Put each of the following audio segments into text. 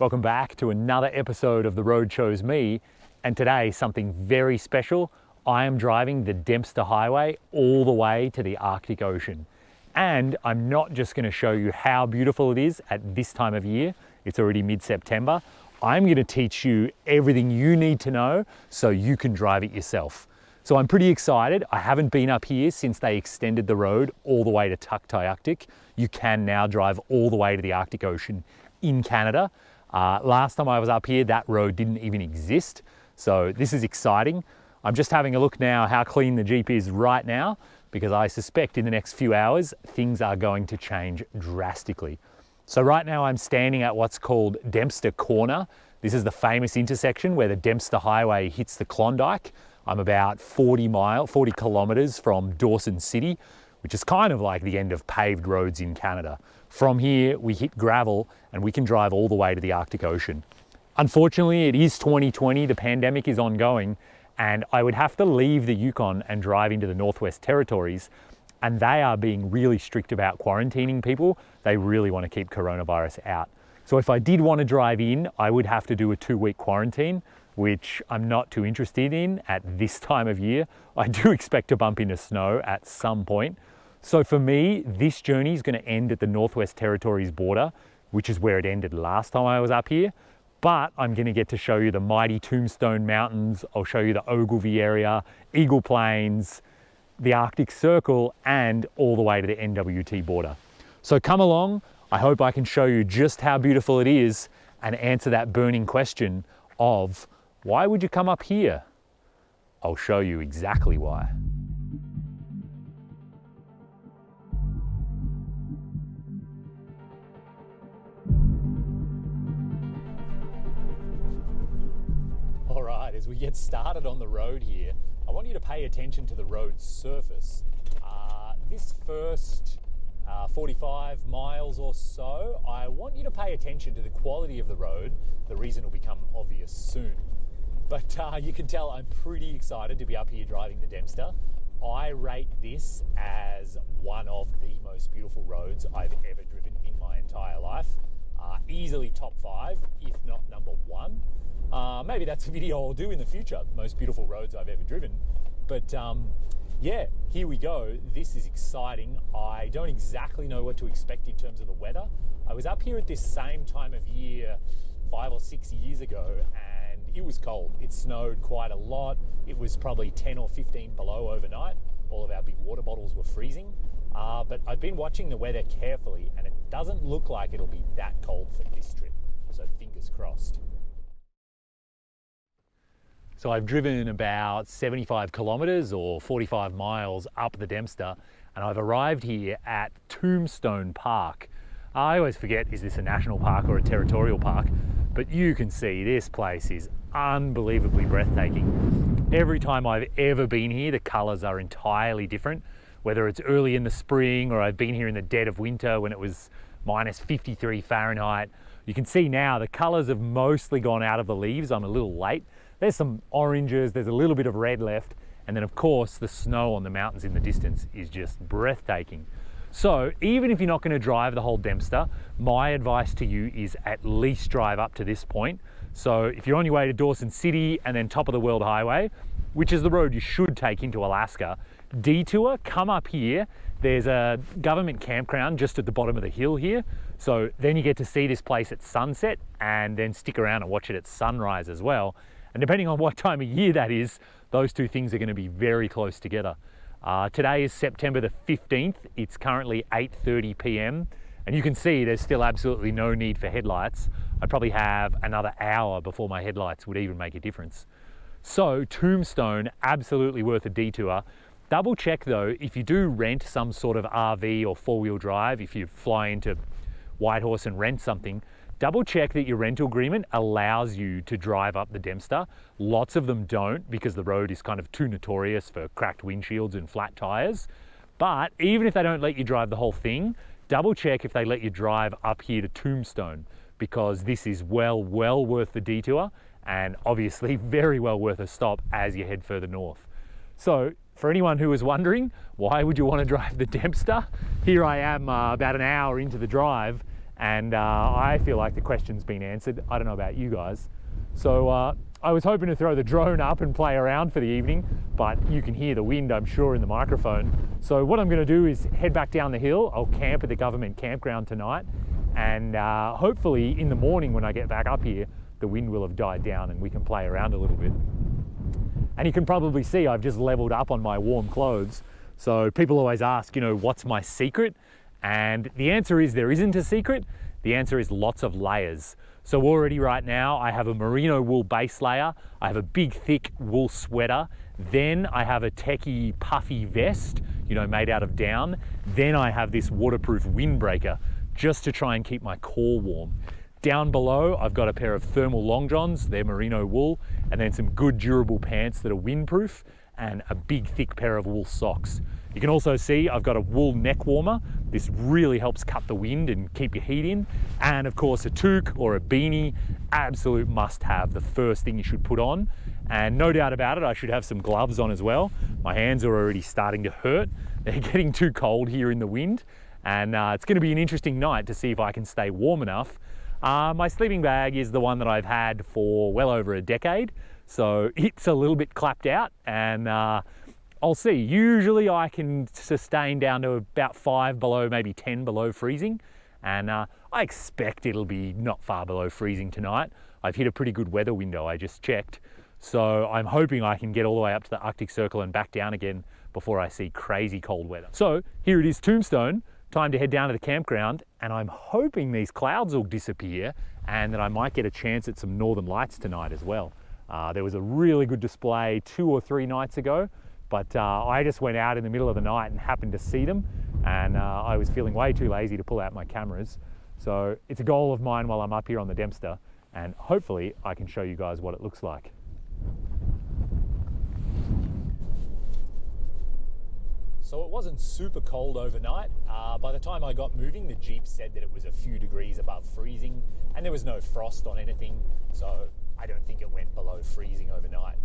Welcome back to another episode of The Road Chose Me, and today something very special. I am driving the Dempster Highway all the way to the Arctic Ocean. And I'm not just going to show you how beautiful it is at this time of year, it's already mid-September. I'm going to teach you everything you need to know so you can drive it yourself. So I'm pretty excited. I haven't been up here since they extended the road all the way to Tuktoyaktuk. You can now drive all the way to the Arctic Ocean in Canada. Last time I was up here, that road didn't even exist. So this is exciting. I'm just having a look now how clean the Jeep is right now, because I suspect in the next few hours, things are going to change drastically. So right now I'm standing at what's called Dempster Corner. This is the famous intersection where the Dempster Highway hits the Klondike. I'm about 40 kilometers from Dawson City, which is kind of like the end of paved roads in Canada. From here, we hit gravel and we can drive all the way to the Arctic Ocean. Unfortunately, it is 2020, the pandemic is ongoing, and I would have to leave the Yukon and drive into the Northwest Territories, and they are being really strict about quarantining people. They really want to keep coronavirus out. So if I did want to drive in, I would have to do a 2-week quarantine, which I'm not too interested in at this time of year. I do expect to bump into snow at some point. So for me, this journey is going to end at the Northwest Territories border, which is where it ended last time I was up here. But I'm going to get to show you the mighty Tombstone Mountains. I'll show you the Ogilvy area, Eagle Plains, the Arctic Circle, and all the way to the NWT border. So come along. I hope I can show you just how beautiful it is and answer that burning question of, why would you come up here? I'll show you exactly why. All right, as we get started on the road here, I want you to pay attention to the road's surface. This first 45 miles or so, I want you to pay attention to the quality of the road. The reason will become obvious soon. But you can tell I'm pretty excited to be up here driving the Dempster. I rate this as one of the most beautiful roads I've ever driven in my entire life. Easily top 5, if not number 1. Maybe that's a video I'll do in the future, most beautiful roads I've ever driven. But yeah, here we go. This is exciting. I don't exactly know what to expect in terms of the weather. I was up here at this same time of year 5 or 6 years ago, and it was cold. It snowed quite a lot. It was probably 10 or 15 below overnight. All of our big water bottles were freezing. But I've been watching the weather carefully, and it doesn't look like it'll be that cold for this trip. So fingers crossed. So I've driven about 75 kilometers or 45 miles up the Dempster, and I've arrived here at Tombstone Park. I always forget, is this a national park or a territorial park? But you can see this place is unbelievably breathtaking. Every time I've ever been here, the colors are entirely different, whether it's early in the spring or I've been here in the dead of winter when it was minus 53 Fahrenheit. You can see now the colors have mostly gone out of the leaves. I'm a little late. There's some oranges, there's a little bit of red left, and then of course the snow on the mountains in the distance is just breathtaking. So even if you're not going to drive the whole Dempster, my advice to you is at least drive up to this point. So if you're on your way to Dawson City and then top of the World Highway, which is the road you should take into Alaska, detour, come up here. There's a government campground just at the bottom of the hill here. So then you get to see this place at sunset and then stick around and watch it at sunrise as well. And depending on what time of year that is, those two things are going to be very close together. Today is September the 15th. It's currently 8:30 p.m. And you can see there's still absolutely no need for headlights. I probably have another hour before my headlights would even make a difference. So Tombstone, absolutely worth a detour. Double check though, if you do rent some sort of RV or 4-wheel drive, if you fly into Whitehorse and rent something, double check that your rental agreement allows you to drive up the Dempster. Lots of them don't, because the road is kind of too notorious for cracked windshields and flat tires. But even if they don't let you drive the whole thing, double check if they let you drive up here to Tombstone, because this is well worth the detour, and obviously very well worth a stop as you head further north. So for anyone who was wondering, why would you want to drive the Dempster? Here I am about an hour into the drive, and I feel like the question's been answered. I don't know about you guys. So I was hoping to throw the drone up and play around for the evening, but you can hear the wind, I'm sure, in the microphone. So what I'm going to do is head back down the hill. I'll camp at the government campground tonight, and hopefully in the morning when I get back up here, the wind will have died down and we can play around a little bit. And you can probably see I've just leveled up on my warm clothes. So people always ask, you know, what's my secret? And the answer is there isn't a secret. The answer is lots of layers. So already right now I have a merino wool base layer, I have a big thick wool sweater, then I have a techie puffy vest, you know, made out of down, then I have this waterproof windbreaker just to try and keep my core warm. Down below I've got a pair of thermal long johns, they're merino wool, and then some good durable pants that are windproof, and a big thick pair of wool socks. You can also see I've got a wool neck warmer. This really helps cut the wind and keep your heat in. And of course a toque or a beanie, absolute must have, the first thing you should put on. And no doubt about it, I should have some gloves on as well. My hands are already starting to hurt. They're getting too cold here in the wind. And it's gonna be an interesting night to see if I can stay warm enough. My sleeping bag is the one that I've had for well over a decade. So it's a little bit clapped out, and I'll see. Usually I can sustain down to about 5 below, maybe 10 below freezing. And I expect it'll be not far below freezing tonight. I've hit a pretty good weather window, I just checked. So I'm hoping I can get all the way up to the Arctic Circle and back down again before I see crazy cold weather. So here it is, Tombstone. Time to head down to the campground, and I'm hoping these clouds will disappear and that I might get a chance at some northern lights tonight as well. There was a really good display 2 or 3 nights ago, but I just went out in the middle of the night and happened to see them, and I was feeling way too lazy to pull out my cameras. So it's a goal of mine while I'm up here on the Dempster, and hopefully I can show you guys what it looks like. So it wasn't super cold overnight. By the time I got moving, the Jeep said that it was a few degrees above freezing, and there was no frost on anything, so I don't think it went below freezing overnight.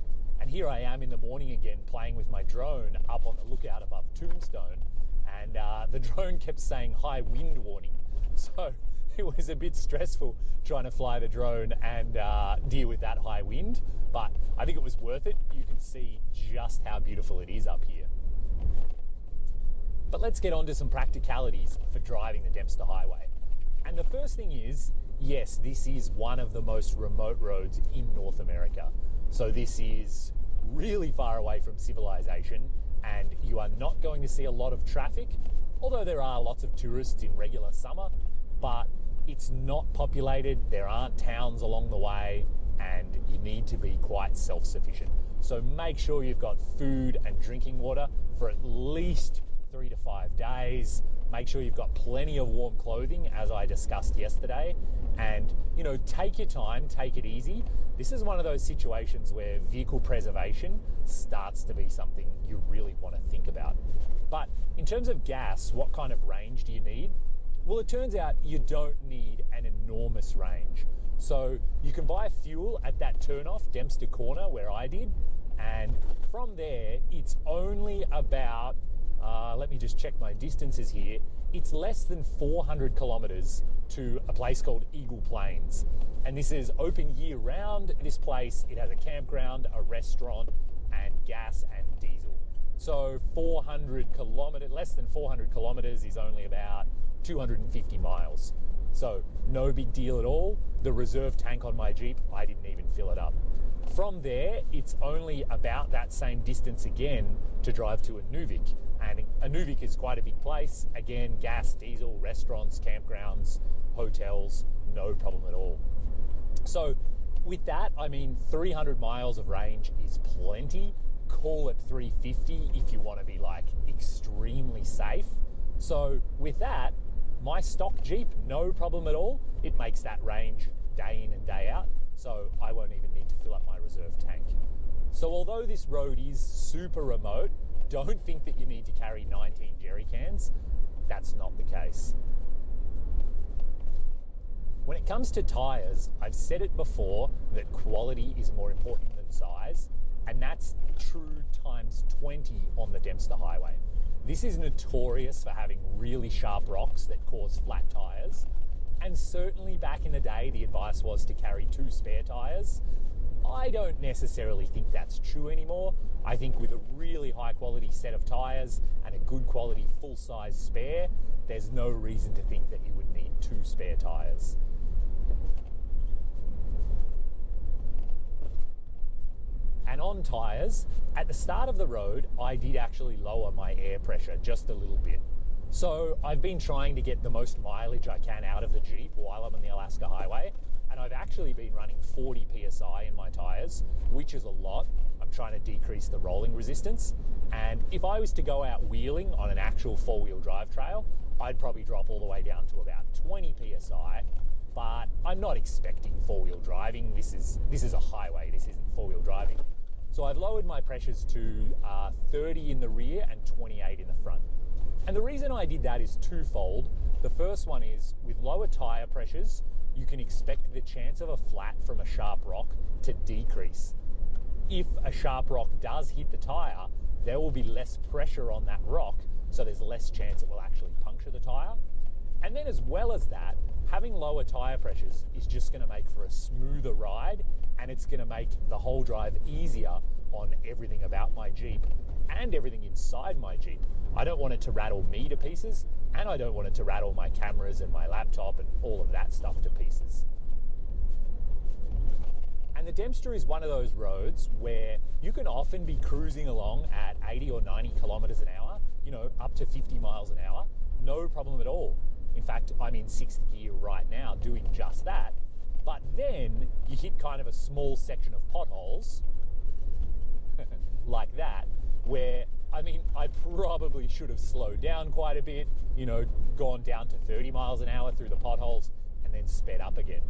And here I am in the morning again, playing with my drone up on the lookout above Tombstone, and the drone kept saying high wind warning. So it was a bit stressful trying to fly the drone and deal with that high wind, but I think it was worth it. You can see just how beautiful it is up here. But let's get on to some practicalities for driving the Dempster Highway. And the first thing is, yes, this is one of the most remote roads in North America. So this is really far away from civilization, and you are not going to see a lot of traffic, although there are lots of tourists in regular summer, but it's not populated, there aren't towns along the way, and you need to be quite self-sufficient. So make sure you've got food and drinking water for at least 3 to 5 days. Make sure you've got plenty of warm clothing, as I discussed yesterday, and you know, take your time, take it easy. This is one of those situations where vehicle preservation starts to be something you really want to think about. But in terms of gas, what kind of range do you need? Well, it turns out you don't need an enormous range. So you can buy fuel at that turnoff, Dempster Corner, where I did, and from there it's only about let me just check my distances here. It's less than 400 kilometers to a place called Eagle Plains. And this is open year round. This place, it has a campground, a restaurant, and gas and diesel. So 400 kilometers, less than 400 kilometers is only about 250 miles. So no big deal at all. The reserve tank on my Jeep, I didn't even fill it up. From there, it's only about that same distance again to drive to Inuvik. And Inuvik is quite a big place. Again, gas, diesel, restaurants, campgrounds, hotels, no problem at all. So with that, I mean, 300 miles of range is plenty. Call it 350 if you want to be like extremely safe. So with that, my stock Jeep, no problem at all. It makes that range day in and day out. So I won't even need to fill up my reserve tank. So although this road is super remote, don't think that you need to carry 19 jerry cans. That's not the case. When it comes to tyres, I've said it before that quality is more important than size, and that's true times 20 on the Dempster Highway. This is notorious for having really sharp rocks that cause flat tyres. And certainly back in the day, the advice was to carry 2 spare tyres. I don't necessarily think that's true anymore. I think with a really high quality set of tyres and a good quality full-size spare, there's no reason to think that you would need 2 spare tyres. And on tyres, at the start of the road, I did actually lower my air pressure just a little bit. So I've been trying to get the most mileage I can out of the Jeep while I'm on the Alaska Highway, and I've actually been running 40 PSI in my tyres, which is a lot. I'm trying to decrease the rolling resistance, and if I was to go out wheeling on an actual 4-wheel drive trail, I'd probably drop all the way down to about 20 PSI, but I'm not expecting 4-wheel driving. This is a highway, this isn't 4-wheel driving. So I've lowered my pressures to 30 in the rear and 28 in the front. And the reason I did that is twofold. The first one is, with lower tyre pressures, you can expect the chance of a flat from a sharp rock to decrease. If a sharp rock does hit the tyre, there will be less pressure on that rock, so there's less chance it will actually puncture the tyre. And then as well as that, having lower tyre pressures is just going to make for a smoother ride, and it's going to make the whole drive easier on everything about my Jeep and everything inside my Jeep. I don't want it to rattle me to pieces, and I don't want it to rattle my cameras and my laptop and all of that stuff to pieces. And the Dempster is one of those roads where you can often be cruising along at 80 or 90 kilometers an hour, up to 50 miles an hour, no problem at all. In fact, I'm in 6th gear right now doing just that. But then you hit kind of a small section of potholes like that, where, I probably should have slowed down quite a bit, gone down to 30 miles an hour through the potholes and then sped up again.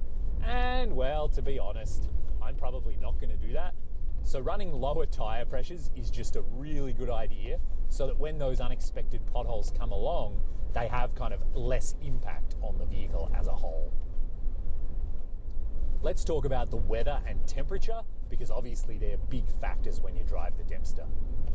And well, to be honest, I'm probably not going to do that. So running lower tyre pressures is just a really good idea, so that when those unexpected potholes come along, they have kind of less impact on the vehicle as a whole. Let's talk about the weather and temperature, because obviously they're big factors when you drive the Dempster.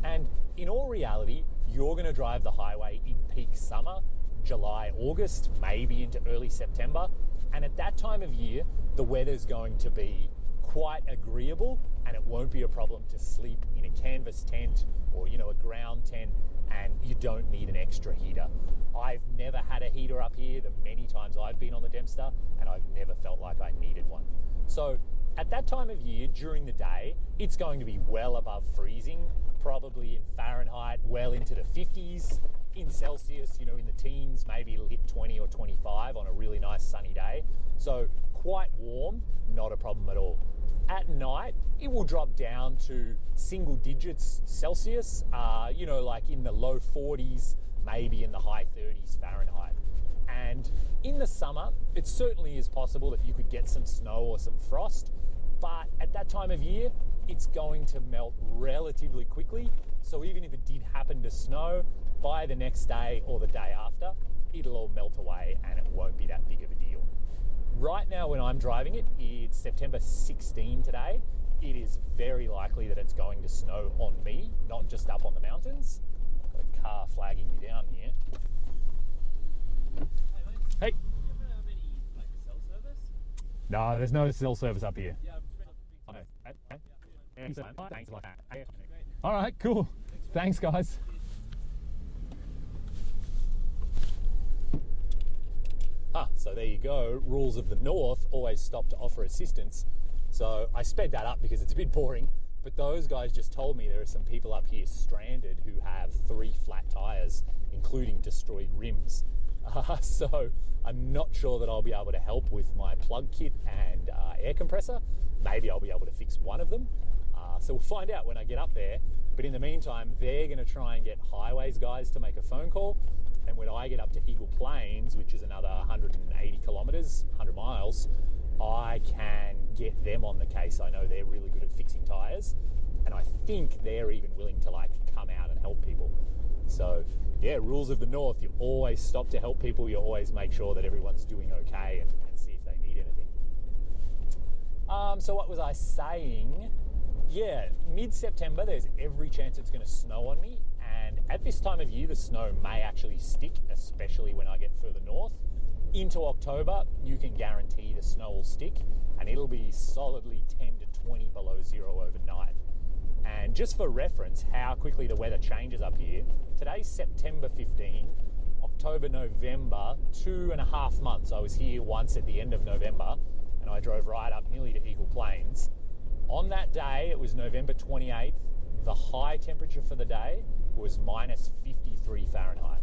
And in all reality, you're going to drive the highway in peak summer, July, August, maybe into early September. And at that time of year, the weather's going to be quite agreeable, and it won't be a problem to sleep in a canvas tent or a ground tent, and you don't need an extra heater. I've never had a heater up here the many times I've been on the Dempster, and I've never felt like I needed one. So at that time of year, during the day, it's going to be well above freezing, probably in Fahrenheit, well into the 50s. In Celsius, in the teens, maybe it'll hit 20 or 25 on a really nice sunny day. So quite warm, not a problem at all. At night, it will drop down to single digits Celsius, like in the low 40s, maybe in the high 30s Fahrenheit. And in the summer, it certainly is possible that you could get some snow or some frost, but at that time of year, it's going to melt relatively quickly. So even if it did happen to snow, by the next day or the day after, it'll all melt away and it won't be that big of a deal. Right now when I'm driving it, it's September 16 today. It is very likely that it's going to snow on me, not just up on the mountains. Got a car flagging me down here. Hey! Do you ever have any cell service? No, there's no cell service up here. Yeah, Thanks a lot. All right, cool. Thanks, guys. So there you go. Rules of the North, always stop to offer assistance. So I sped that up because it's a bit boring, but those guys just told me there are some people up here stranded who have 3 flat tires, including destroyed rims. So I'm not sure that I'll be able to help with my plug kit and air compressor. Maybe I'll be able to fix one of them. So we'll find out when I get up there. But in the meantime, they're going to try and get highways guys to make a phone call. And when I get up to Eagle Plains, which is another 180 kilometers, 100 miles, I can get them on the case. I know they're really good at fixing tires, and I think they're even willing to come out and help people. So yeah, rules of the North, you always stop to help people. You always make sure that everyone's doing okay and see if they need anything. So what was I saying? Yeah, mid-September, there's every chance it's going to snow on me. And at this time of year, the snow may actually stick, especially when I get further north. into October, you can guarantee the snow will stick and it'll be solidly 10 to 20 below zero overnight. And just for reference, how quickly the weather changes up here, today's September 15, October, November, 2.5 months. I was here once at the end of November and I drove right up nearly to Eagle Plains. On that day, it was November 28th, the high temperature for the day was minus 53 Fahrenheit.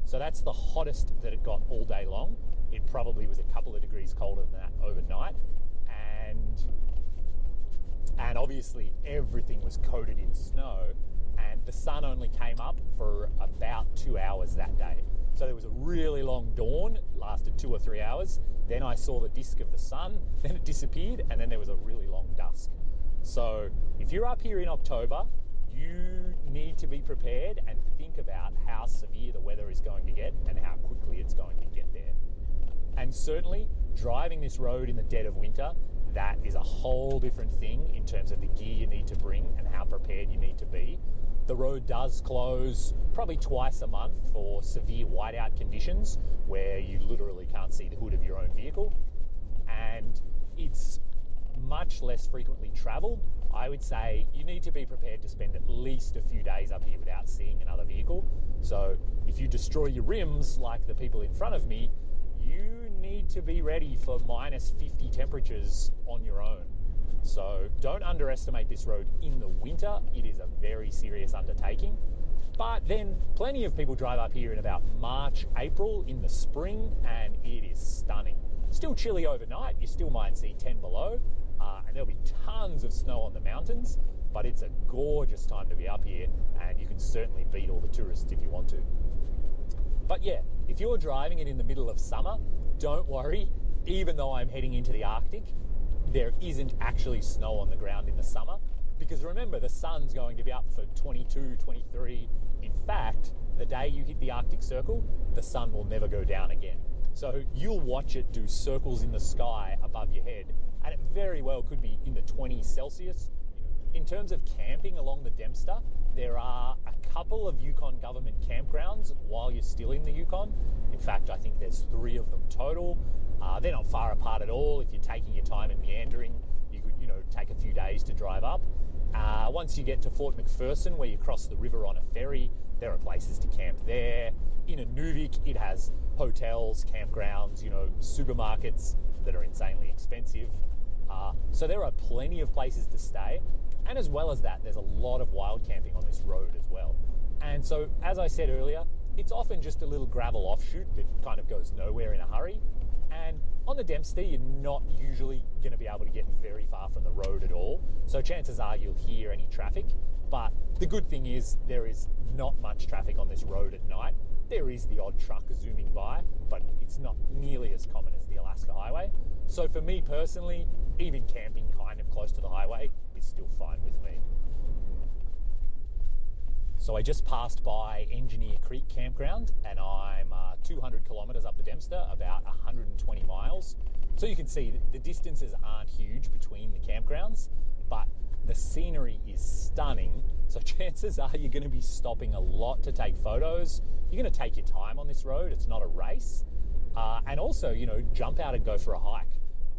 So that's the hottest that it got all day long. It probably was a couple of degrees colder than that overnight. And obviously everything was coated in snow, and the sun only came up for about 2 hours that day. So there was a really long dawn, it lasted 2 or 3 hours. Then I saw the disk of the sun, then it disappeared, and then there was a really long dusk. So if you're up here in October, you need to be prepared and think about how severe the weather is going to get and how quickly it's going to get there. And certainly driving this road in the dead of winter, that is a whole different thing in terms of the gear you need to bring and how prepared you need to be. The road does close probably twice a month for severe whiteout conditions where you literally can't see the hood of your own vehicle, and it's much less frequently travelled. I would say you need to be prepared to spend at least a few days up here without seeing another vehicle. So if you destroy your rims like the people in front of me, you need to be ready for minus 50 temperatures on your own. So don't underestimate this road in the winter. It is a very serious undertaking. But then plenty of people drive up here in about March, April in the spring, and it is stunning. Still chilly overnight, you still might see 10 below, and there'll be tons of snow on the mountains, but it's a gorgeous time to be up here, and you can certainly beat all the tourists if you want to. But yeah, if you're driving it in the middle of summer, don't worry. Even though I'm heading into the Arctic, there isn't actually snow on the ground in the summer, because remember, the sun's going to be up for 22, 23. In fact, the day you hit the Arctic Circle, the sun will never go down again. So you'll watch it do circles in the sky above your head, and it very well could be in the 20s Celsius. In terms of camping along the Dempster, there are a couple of Yukon government campgrounds while you're still in the Yukon. In fact, I think there's 3 of them total. They're not far apart at all. If you're taking your time and meandering, you could, take a few days to drive up. Once you get to Fort McPherson, where you cross the river on a ferry, there are places to camp there. In Inuvik, it has hotels, campgrounds, supermarkets that are insanely expensive. So there are plenty of places to stay. And as well as that, there's a lot of wild camping on this road as well. And so, as I said earlier, it's often just a little gravel offshoot that kind of goes nowhere in a hurry. And on the Dempster, you're not usually going to be able to get very far from the road at all. So chances are you'll hear any traffic. But the good thing is there is not much traffic on this road at night. There is the odd truck zooming by, but it's not nearly as common as the Alaska Highway. So for me personally, even camping kind of close to the highway is still fine with me. So I just passed by Engineer Creek Campground, and I'm 200 kilometres up the Dempster, about 120 miles. So you can see the distances aren't huge between the campgrounds, but the scenery is stunning. So chances are you're going to be stopping a lot to take photos. You're going to take your time on this road. It's not a race. And also, jump out and go for a hike.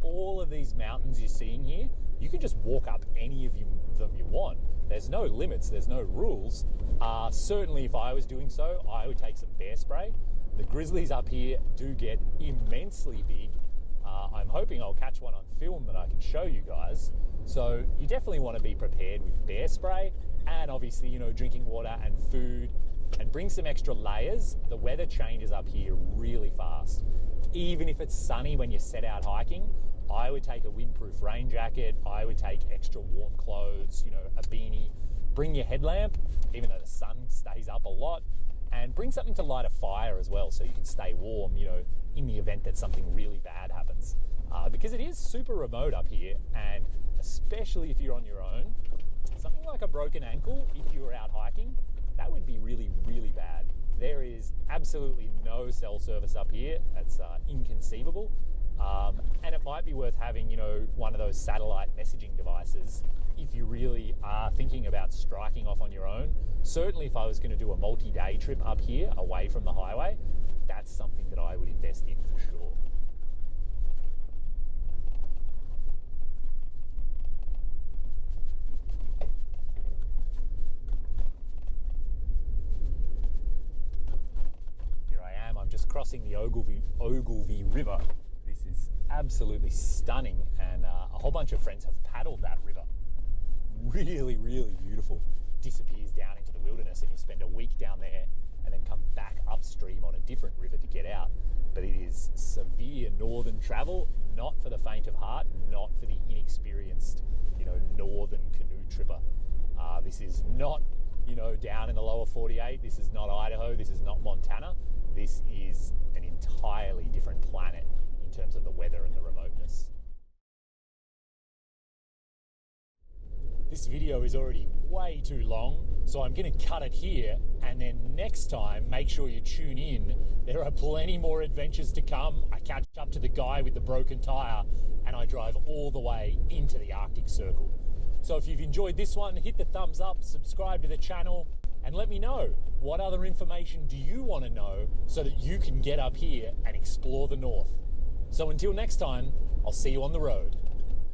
All of these mountains you're seeing here, you can just walk up any of them you want. There's no limits, there's no rules. Certainly if I was doing so, I would take some bear spray. The grizzlies up here do get immensely big. I'm hoping I'll catch one on film that I can show you guys. So you definitely want to be prepared with bear spray, and obviously, drinking water and food, and bring some extra layers. The weather changes up here really fast. Even if it's sunny when you set out hiking, I would take a windproof rain jacket, I would take extra warm clothes, a beanie, bring your headlamp, even though the sun stays up a lot, and bring something to light a fire as well so you can stay warm, in the event that something really bad happens. Because it is super remote up here, and especially if you're on your own, something like a broken ankle, if you were out hiking, that would be really, really bad. There is absolutely no cell service up here. It's inconceivable. And it might be worth having, one of those satellite messaging devices if you really are thinking about striking off on your own. Certainly if I was going to do a multi-day trip up here away from the highway, that's something that I would invest in for sure. Here I am, I'm just crossing the Ogilvy River. This is absolutely stunning, and a whole bunch of friends have paddled that river. Really, really beautiful. Disappears down into the wilderness, and you spend a week down there and then come back upstream on a different river to get out. But it is severe northern travel, not for the faint of heart, not for the inexperienced, northern canoe tripper. This is not, down in the lower 48. This is not Idaho. This is not Montana. This is an entirely different planet in terms of the weather and the remoteness. This video is already way too long, so I'm going to cut it here, and then next time make sure you tune in. There are plenty more adventures to come. I catch up to the guy with the broken tyre, and I drive all the way into the Arctic Circle. So if you've enjoyed this one, hit the thumbs up, subscribe to the channel, and let me know, what other information do you want to know so that you can get up here and explore the north. So until next time, I'll see you on the road.